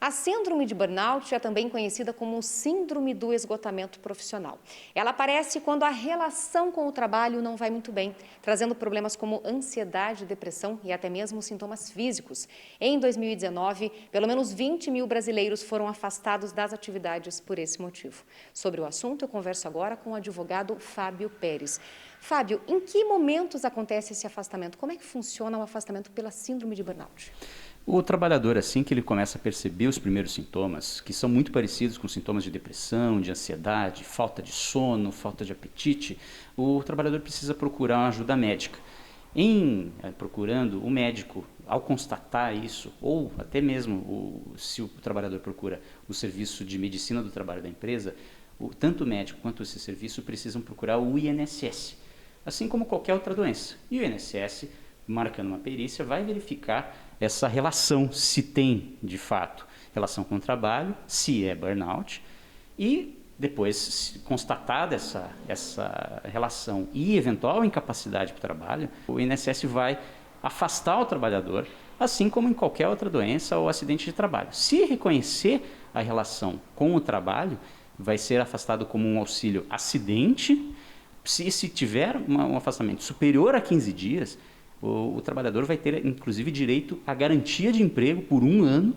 A síndrome de burnout é também conhecida como síndrome do esgotamento profissional. Ela aparece quando a relação com o trabalho não vai muito bem, trazendo problemas como ansiedade, depressão e até mesmo sintomas físicos. Em 2019, pelo menos 20 mil brasileiros foram afastados das atividades por esse motivo. Sobre o assunto, eu converso agora com o advogado Fábio Pérez. Fábio, em que momentos acontece esse afastamento? Como é que funciona o afastamento pela síndrome de burnout? O trabalhador, assim que ele começa a perceber os primeiros sintomas, que são muito parecidos com sintomas de depressão, de ansiedade, falta de sono, falta de apetite, o trabalhador precisa procurar uma ajuda médica. Procurando o médico, ao constatar isso, ou até mesmo se o trabalhador procura o serviço de medicina do trabalho da empresa, tanto o médico quanto esse serviço precisam procurar o INSS, assim como qualquer outra doença. E o INSS, marcando uma perícia, vai verificar essa relação, se tem de fato relação com o trabalho, se é burnout, e depois, constatada essa relação e eventual incapacidade para o trabalho, o INSS vai afastar o trabalhador, assim como em qualquer outra doença ou acidente de trabalho. Se reconhecer a relação com o trabalho, vai ser afastado como um auxílio acidente. Se tiver um afastamento superior a 15 dias, o trabalhador vai ter, inclusive, direito à garantia de emprego por 1 ano,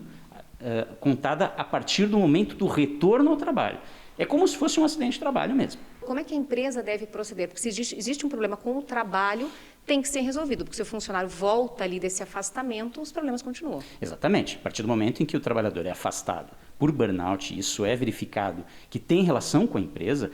contada a partir do momento do retorno ao trabalho. É como se fosse um acidente de trabalho mesmo. Como é que a empresa deve proceder? Porque se existe um problema com o trabalho, tem que ser resolvido, porque se o funcionário volta ali desse afastamento, os problemas continuam. Exatamente. A partir do momento em que o trabalhador é afastado por burnout, isso é verificado que tem relação com a empresa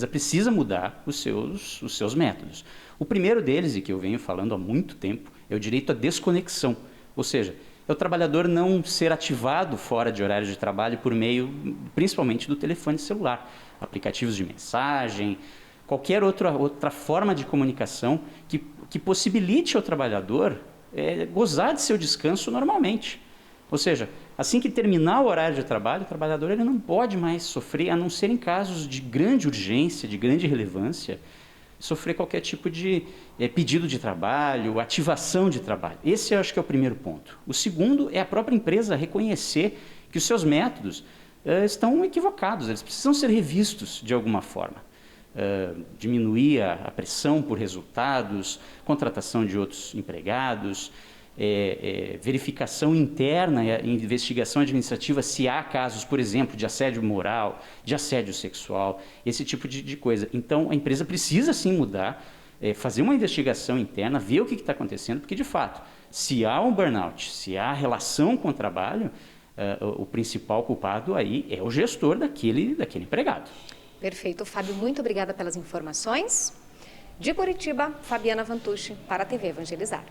precisa mudar os seus métodos. O primeiro deles, e que eu venho falando há muito tempo, é o direito à desconexão. Ou seja, é o trabalhador não ser ativado fora de horário de trabalho por meio, principalmente, do telefone celular, aplicativos de mensagem, qualquer outra forma de comunicação que possibilite ao trabalhador gozar de seu descanso normalmente. Ou seja, assim que terminar o horário de trabalho, o trabalhador ele não pode mais sofrer, a não ser em casos de grande urgência, de grande relevância, sofrer qualquer tipo de pedido de trabalho, ativação de trabalho. Esse eu acho que é o primeiro ponto. O segundo é a própria empresa reconhecer que os seus métodos estão equivocados, eles precisam ser revistos de alguma forma. Diminuir a pressão por resultados, contratação de outros empregados, verificação interna, investigação administrativa se há casos, por exemplo, de assédio moral, de assédio sexual, esse tipo de coisa. Então, a empresa precisa sim mudar, fazer uma investigação interna, ver o que está acontecendo, porque de fato, se há um burnout, se há relação com o trabalho, o principal culpado aí é o gestor daquele empregado. Perfeito. Fábio, muito obrigada pelas informações. De Curitiba, Fabiana Vantucci, para a TV Evangelizar.